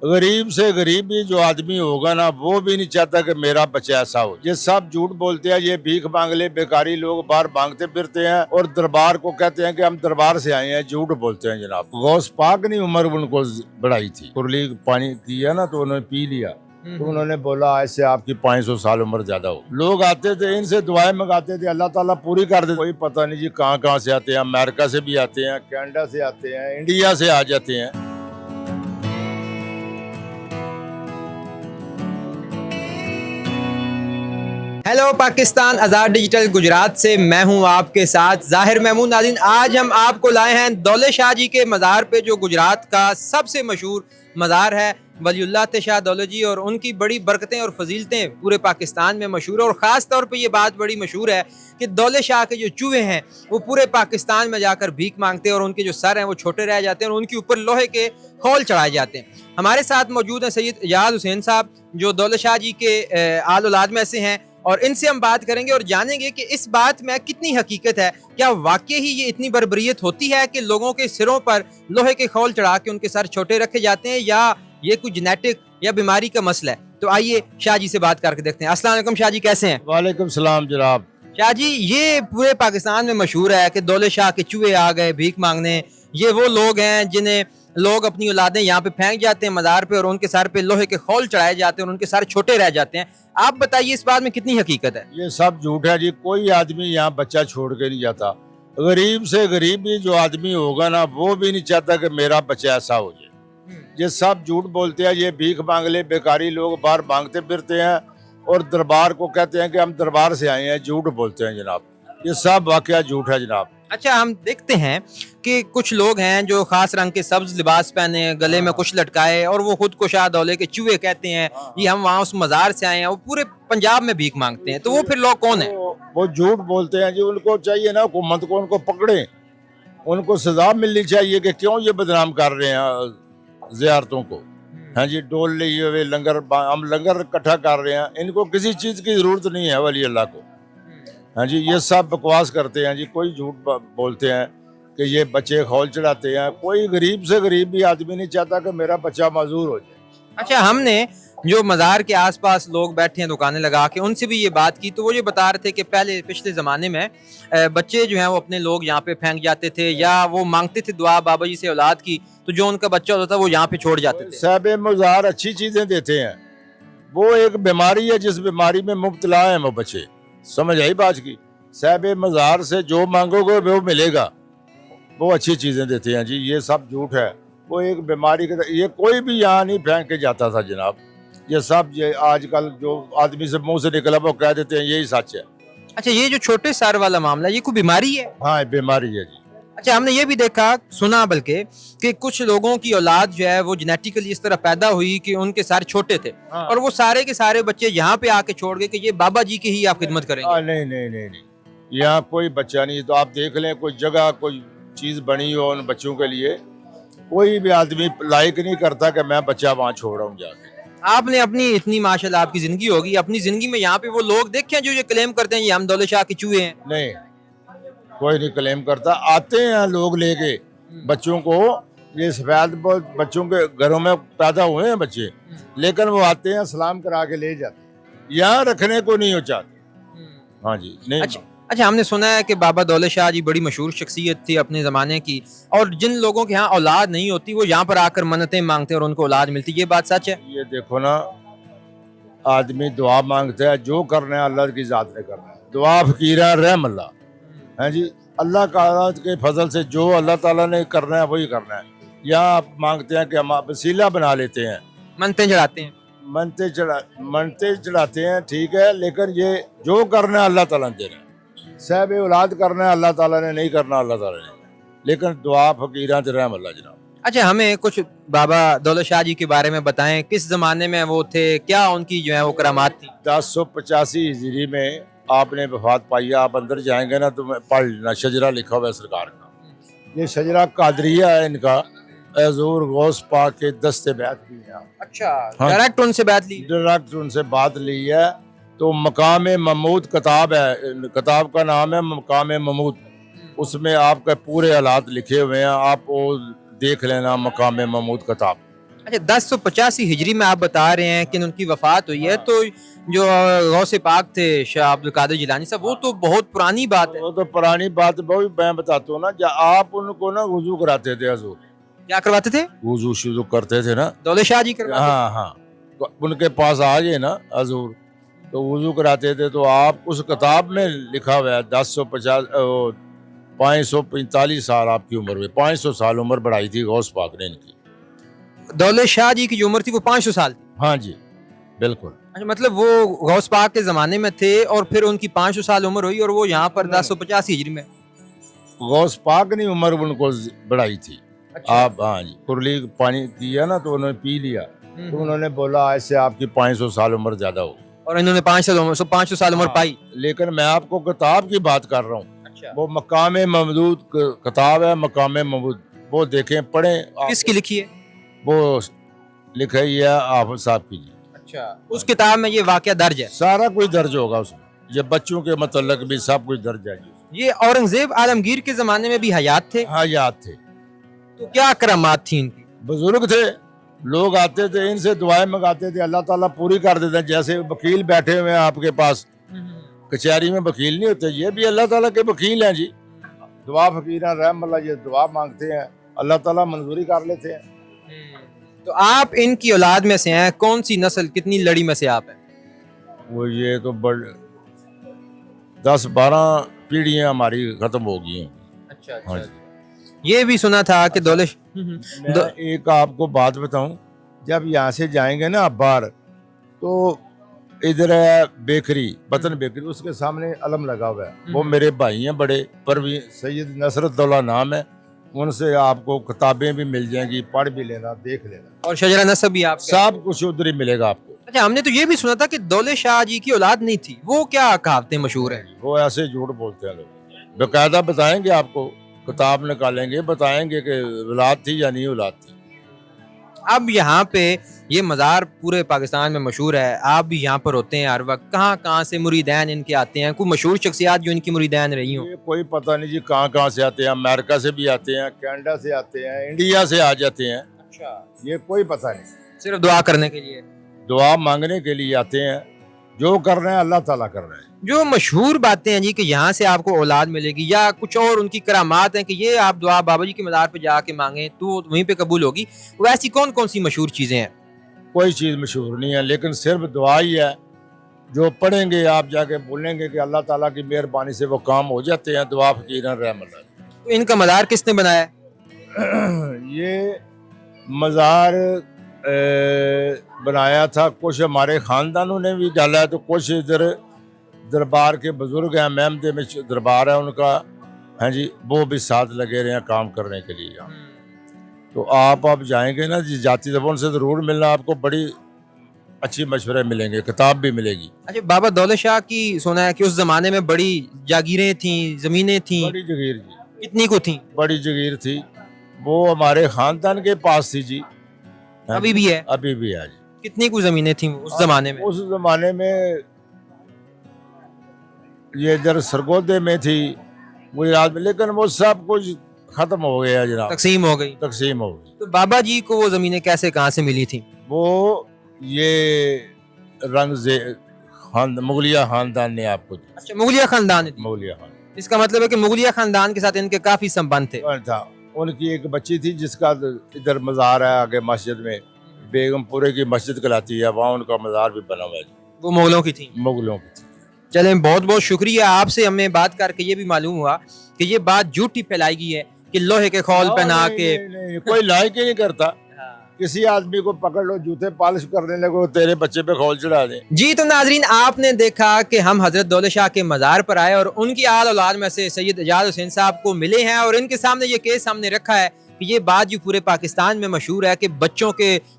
गरीब से गरीब भी जो आदमी होगा ना, वो भी नहीं चाहता कि मेरा बच्चा ऐसा हो। ये सब झूठ बोलते हैं, ये भीख मांगले बेकारी लोग बाहर मांगते फिरते हैं और दरबार को कहते हैं कि हम दरबार से आए हैं, झूठ बोलते हैं जनाब। गौस पाक ने उम्र उनको बढ़ाई थी, कुरली पानी किया ना तो उन्होंने पी लिया, तो उन्होंने बोला आज से आपकी 500 साल उम्र ज्यादा हो। लोग आते थे, इनसे दुआएं मंगाते थे, अल्लाह ताला पूरी कर देते। कोई पता नहीं जी कहाँ कहाँ से आते हैं, अमेरिका से भी आते हैं, कनाडा से आते हैं, इंडिया से आ जाते हैं। हेलो पाकिस्तान, आज़ाद डिजिटल गुजरात से मैं हूं आपके साथ ज़ाहिर महमूद। नाज़रीन, आज हम आपको लाए हैं दौले शाह जी के मज़ार पे, जो गुजरात का सबसे मशहूर मज़ार है। वलीउल्लाह शाह दौले जी और उनकी बड़ी बरकतें और फजीलतें पूरे पाकिस्तान में मशहूर है। और ख़ास तौर पे ये बात बड़ी मशहूर है कि दौले शाह के जो चूहे हैं वो पूरे पाकिस्तान में जाकर भीख मांगते हैं और उनके जो सर हैं वो छोटे रह जाते हैं और उनके ऊपर लोहे के खौल चढ़ाए जाते हैं। हमारे साथ मौजूद हैं सैयद इजाज़ हुसैन साहब, जो दौले शाह जी के आल औलाद में से हैं, और इनसे हम बात करेंगे और जानेंगे कि इस बात में कितनी हकीकत है। क्या वाकई ही ये इतनी बर्बरियत होती है कि लोगों के सिरों पर लोहे के खौल चढ़ा के उनके सर छोटे रखे जाते हैं, या ये कोई जेनेटिक या बीमारी का मसला है? तो आइए शाह जी से बात करके देखते हैं। अस्सलाम वालेकुम शाह जी, कैसे हैं? वालेकुम सलाम जनाब। शाह जी, ये पूरे पाकिस्तान में मशहूर है कि दौले शाह के चूहे आ गए भीख मांगने। ये वो लोग हैं जिन्हें लोग अपनी औलादें यहाँ पे फेंक जाते हैं मज़ार पे और उनके सर पे लोहे के खौल चढ़ाए जाते हैं और उनके सर छोटे रह जाते हैं। आप बताइए इस बात में कितनी हकीकत है? ये सब झूठ है जी, कोई आदमी यहाँ बच्चा छोड़ के नहीं जाता। गरीब से गरीब भी जो आदमी होगा ना, वो भी नहीं चाहता कि मेरा बच्चा ऐसा हो जाए। ये सब झूठ बोलते हैं, ये भीख मांगले बेकारी लोग बाहर मांगते फिरते हैं और दरबार को कहते हैं कि हम दरबार से आए हैं, झूठ बोलते हैं जनाब। ये सब वाकया झूठ है जनाब। अच्छा, हम देखते हैं कि कुछ लोग हैं जो खास रंग के सब्ज लिबास पहने, गले में कुछ लटकाए, और वो खुद को शाह दौले के चूहे कहते हैं, ये हम वहाँ उस मज़ार से आए हैं। वो पूरे पंजाब में भीख मांगते हैं। तो वो फिर लोग कौन है? वो झूठ बोलते हैं जी। उनको चाहिए ना हुकूमत को उनको पकड़े, उनको सजा मिलनी चाहिए कि क्यों ये बदनाम कर रहे हैं ज़ियारतों को। हाँ जी, डोल लिए हुए लंगर, हम लंगर इकट्ठा कर रहे हैं, इनको किसी चीज़ की ज़रूरत नहीं है वली अल्लाह को। हाँ जी, ये सब बकवास करते हैं जी। कोई झूठ बोलते हैं कि ये बच्चे खौल चढ़ाते हैं। कोई गरीब से गरीब भी आदमी नहीं चाहता कि मेरा बच्चा माजूर हो जाए। अच्छा, हमने जो मज़ार के आसपास लोग बैठे हैं दुकानें लगा के, उनसे भी ये बात की, तो वो ये बता रहे थे कि पहले पिछले ज़माने में बच्चे जो हैं वो अपने लोग यहाँ पे फेंक जाते थे, या वो मांगते थे दुआ बाबा जी से औलाद की, तो जो उनका बच्चा होता था वो यहाँ पे छोड़ जाते थे। साहब मज़ार अच्छी चीज़ें देते हैं। वो एक बीमारी है, जिस बीमारी में मुब्तला है वो बच्चे। समझ आई बात की? साहब मज़ार से जो मांगोगे वो मिलेगा। वो अच्छी चीज़ें देते हैं जी। ये सब झूठ है। वो एक बीमारी के, ये कोई भी यहाँ नहीं फेंक के जाता था जनाब। ये सब ये आजकल जो आदमी से मुंह से निकला वो कह देते हैं, यही सच है। अच्छा, ये जो छोटे सर वाला मामला, ये कोई बीमारी है? हाँ, बीमारी है जी। अच्छा, हमने ये भी देखा, सुना बल्कि, कि कुछ लोगों की औलाद जो है वो जेनेटिकली इस तरह पैदा हुई कि उनके सर छोटे थे। हाँ। और वो सारे के सारे बच्चे यहाँ पे आके छोड़ गए कि ये बाबा जी की ही आप खिदमत करेंगे। नहीं नहीं नहीं नहीं, यहाँ कोई बच्चा नहीं। तो आप देख लें, कोई जगह कोई चीज़ बनी हो उन बच्चों के लिए, कोई भी आदमी लाइक नहीं करता कि मैं बच्चा वहाँ छोड़ रहा हूँ जाके। आपने अपनी इतनी माशाल्लाह आपकी जिंदगी होगी, अपनी जिंदगी में यहाँ पे वो लोग देखे हैं जो ये क्लेम करते हैं ये हम दौले शाह के चूहे हैं? नहीं, कोई नहीं क्लेम करता। आते हैं लोग लेके बच्चों को, ये सफेद बच्चों के घरों में पैदा हुए हैं बच्चे, लेकिन वो आते हैं सलाम करा के ले जाते हैं, यहाँ रखने को नहीं हो चाहते। हाँ जी, नहीं। अच्छा, हमने सुना है कि बाबा दौले शाह जी बड़ी मशहूर शख्सियत थी अपने ज़माने की, और जिन लोगों के यहाँ औलाद नहीं होती वो यहाँ पर आकर मन्नतें मांगते हैं और उनको औलाद मिलती। ये बात सच है? ये देखो ना, आदमी दुआ मांगता है, जो करना है अल्लाह की ज़ात ने करना है। दुआ फकीरा रहम अल्लाह है जी। अल्लाह का के फजल से जो अल्लाह ताला ने करना है वही करना है। यहाँ आप मांगते हैं कि हम वसीला बना लेते हैं, मनते चढ़ाते हैं। मनते चढ़ाते हैं, ठीक है, लेकिन ये जो करना है अल्लाह ताला ने दे रहा है। साहब औलाद करना है अल्लाह ताला ने, नहीं करना अल्लाह ताला ने, लेकिन दुआ फकीरा ते रहम अल्लाह जनाब। अच्छा, हमें कुछ बाबा दौलत शाह जी के बारे में बताएं, किस जमाने में वो थे, क्या उनकी जो है वो करामात थी? 1085 हिजरी में आपने वफात पाई है। आप अंदर जाएंगे ना तो मैं पढ़ लेना, शजरा लिखा हुआ है सरकार का। ये शजरा कादरिया है इनका, हजूर गौस पाक के दस्ते बैत भी है। अच्छा, हाँ, डायरेक्ट उनसे बात ली? डायरेक्ट उनसे बात ली है। तो मकाम महमूद किताब है, किताब का नाम है मकाम महमूद। उसमें आपके पूरे हालात लिखे हुए हैं, आप वो देख लेना, मकाम महमूद किताब। اچھا 1085 ہجری میں آپ بتا رہے ہیں کہ ان کی وفات ہوئی ہے, تو جو غوث پاک تھے شاہ عبد القادر جیلانی صاحب, وہ تو بہت پرانی بات ہے. وہ تو پرانی بات بہت میں بتاتا ہوں نا, جب آپ ان کو نا وضو کراتے تھے حضور, کیا کرواتے تھے؟ وضو شضو کرتے تھے نا, دولت شاہ جی کرواتے تھے؟ ہاں ہاں, ان کے پاس آ گئے نا حضور تو وضو کراتے تھے. تو آپ اس کتاب میں لکھا ہوا ہے 545 سال آپ کی عمر میں, 500 سال عمر بڑھائی تھی غوث پاک نے ان کی. دولت شاہ جی کی جو عمر تھی وہ 500 سال تھی. ہاں جی بالکل. اچھا مطلب وہ غوث پاک کے زمانے میں تھے اور پھر ان کی 500 سال عمر ہوئی اور وہ یہاں پر 1085 ہجری میں. غوث پاک نے عمر ان کو بڑھائی تھی. اچھا. آپ ہاں جی, کرلی پانی دیا نا تو انہوں نے پی لیا, تو انہوں نے بولا ایسے آپ کی 500 سال عمر زیادہ ہو, اور انہوں نے 500 سال عمر پائی. لیکن میں آپ کو کتاب کی بات کر رہا ہوں. اچھا. وہ مقام ممدود کتاب ہے, مقام ممدود, وہ دیکھیں پڑھیں. کس کی لکھی ہے؟ وہ لکھی ہے حافظ صاحب کی جی. اچھا, اس کتاب میں یہ واقعہ درج ہے؟ سارا کچھ درج ہوگا اس میں, یہ بچوں کے متعلق بھی سب کچھ درج ہے جی. یہ اورنگزیب عالمگیر کے زمانے میں بھی حیات تھے؟ ہاں یاد تھے. تو کیا کرامات تھی ان کی؟ بزرگ تھے, لوگ آتے تھے ان سے دعائیں منگاتے تھے, اللہ تعالیٰ پوری کر دیتے ہیں. جیسے وکیل بیٹھے ہوئے ہیں آپ کے پاس, کچہری میں وکیل نہیں ہوتے, یہ بھی اللہ تعالیٰ کے وکیل ہیں جی. دعا فقیران رحم اللہ, یہ دعا مانگتے ہیں, اللہ تعالیٰ منظوری کر لیتے ہیں. تو آپ ان کی اولاد میں سے ہیں, کون سی نسل, کتنی لڑی میں سے آپ ہیں؟ وہ یہ تو 10-12 پیڑھیاں ہماری ختم ہو گئی ہیں. اچھا ہاں جی. یہ بھی سنا تھا کہ دولت میں ایک آپ کو بات بتاؤں, جب یہاں سے جائیں گے نا آپ باہر, تو ادھر ہے بیکری, بطن بیکری, اس کے سامنے علم لگا ہوا ہے. وہ میرے بھائی ہیں بڑے, پروین سید نصرت اللہ نام ہے, ان سے آپ کو کتابیں بھی مل جائیں گی, پڑھ بھی لینا, دیکھ لینا, اور شجرہ نسب بھی آپ کا؟ سب کچھ ادھر ہی ملے گا آپ کو. اچھا, ہم نے تو یہ بھی سنا تھا کہ دولت شاہ جی کی اولاد نہیں تھی, وہ کیا کہاوتیں مشہور ہیں؟ وہ ایسے جھوٹ بولتے ہیں لوگ, باقاعدہ بتائیں گے آپ کو, کتاب نکالیں گے, بتائیں گے کہ اولاد تھی یا نہیں اولاد تھی. اب یہاں پہ یہ مزار پورے پاکستان میں مشہور ہے, آپ بھی یہاں پر ہوتے ہیں ہر وقت, کہاں کہاں سے مریدین ان کے آتے ہیں, کوئی مشہور شخصیات جو ان کی مریدین رہی ہوں؟ یہ کوئی پتہ نہیں جی, کہاں کہاں سے آتے ہیں, امریکہ سے بھی آتے ہیں, کینیڈا سے آتے ہیں, انڈیا سے آ جاتے ہیں. اچھا, یہ کوئی پتہ نہیں, صرف دعا کرنے کے لیے, دعا مانگنے کے لیے آتے ہیں. جو کر رہے ہیں اللہ تعالیٰ کر رہے ہیں. جو مشہور باتیں ہیں جی کہ یہاں سے آپ کو اولاد ملے گی, یا کچھ اور ان کی کرامات ہیں کہ یہ آپ دعا بابا جی کے مزار پہ جا کے مانگیں تو وہیں پہ قبول ہوگی, وہ ایسی کون کون سی مشہور چیزیں ہیں؟ کوئی چیز مشہور نہیں ہے, لیکن صرف دعا ہی ہے. جو پڑھیں گے آپ جا کے بولیں گے کہ اللہ تعالیٰ کی مہربانی سے وہ کام ہو جاتے ہیں. دعا فقیران رحم اللہ. تو ان کا مزار کس نے بنایا ہے؟ یہ مزار بنایا تھا کچھ ہمارے خاندانوں نے بھی ڈالا ہے, تو کچھ ادھر دربار کے بزرگ ہیں, محمد میں دربار ہے ان کا, ہاں جی, وہ بھی ساتھ لگے رہے ہیں کام کرنے کے لیے. تو آپ جائیں گے نا جی, جاتی دفعہ ان سے ضرور ملنا, آپ کو بڑی اچھی مشورے ملیں گے, کتاب بھی ملے گی. اچھا, بابا دولت شاہ کی سنا ہے کہ اس زمانے میں بڑی جاگیریں تھیں, زمینیں تھیں, بڑی جگیر جی, کتنی کو تھیں؟ بڑی جگیر تھی, وہ ہمارے خاندان کے پاس تھی جی. ابھی بھی ہے؟ ابھی بھی ہے جی. کتنی کو زمینیں تھیں اس زمانے میں؟ اس زمانے میں یہ ادھر سرگودے میں تھی گجرات میں, لیکن وہ سب کچھ ختم ہو گیا جناب, تقسیم ہو گئی. تقسیم ہو گئی. تو بابا جی کو وہ زمینیں کیسے کہاں سے ملی تھیں؟ وہ یہ مغلیہ خاندان نے آپ کو دی. اچھا, مغلیہ خاندان نے دی. مغلیہ خاندان, اس کا مطلب ہے کہ مغلیہ خاندان کے ساتھ ان کے کافی سمبند تھے. تھا. ان کی ایک بچی تھی جس کا ادھر مزار ہے آگے مسجد میں, بیگم پورے کی مسجد کہلاتی ہے, وہاں ان کا مزار بھی بنا ہوا ہے. وہ مغلوں کی تھی؟ مغلوں کی تھی. چلیں, بہت بہت شکریہ آپ سے, ہمیں بات کر کے یہ بھی معلوم ہوا کہ یہ بات جھوٹی پھیلائی گئی ہے کہ لوہے کے خول پہنا کے کوئی لائق ہی نہیں کرتا. کسی آدمی کو پکڑ لو, جوتے پالش کرنے لگو, تیرے بچے پہ خول چڑھا دیں. جی تو ناظرین, آپ نے دیکھا کہ ہم حضرت دولت شاہ کے مزار پر آئے اور ان کی آل اولاد میں سے سید اعجاز حسین صاحب کو ملے ہیں, اور ان کے سامنے یہ کیس ہم نے رکھا ہے کہ یہ بات جو پورے پاکستان میں مشہور ہے کہ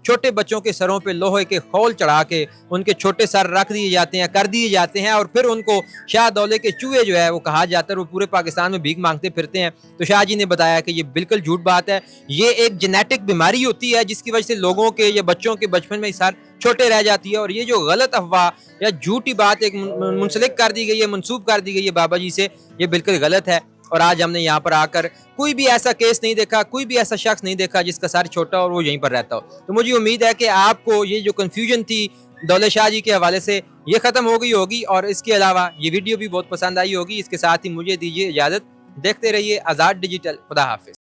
چھوٹے بچوں کے سروں پہ لوہے کے خول چڑھا کے ان کے چھوٹے سر رکھ دیے جاتے ہیں, کر دیے جاتے ہیں, اور پھر ان کو شاہ دولت کے چوہے جو ہے وہ کہا جاتا ہے, وہ پورے پاکستان میں بھیک مانگتے پھرتے ہیں. تو شاہ جی نے بتایا کہ یہ بالکل جھوٹ بات ہے, یہ ایک جینیٹک بیماری ہوتی ہے جس کی وجہ سے لوگوں کے یا بچوں کے بچپن میں سر چھوٹے رہ جاتی ہے, اور یہ جو غلط افواہ یا جھوٹی بات ایک منسلک کر دی گئی ہے, منسوب کر دی گئی ہے بابا جی سے, یہ بالکل غلط ہے. اور آج ہم نے یہاں پر آ کر کوئی بھی ایسا کیس نہیں دیکھا, کوئی بھی ایسا شخص نہیں دیکھا جس کا سر چھوٹا اور وہ یہیں پر رہتا ہو. تو مجھے امید ہے کہ آپ کو یہ جو کنفیوژن تھی دولت شاہ جی کے حوالے سے یہ ختم ہو گئی ہوگی, اور اس کے علاوہ یہ ویڈیو بھی بہت پسند آئی ہوگی. اس کے ساتھ ہی مجھے دیجیے اجازت, دیکھتے رہیے آزاد ڈیجیٹل. خدا حافظ.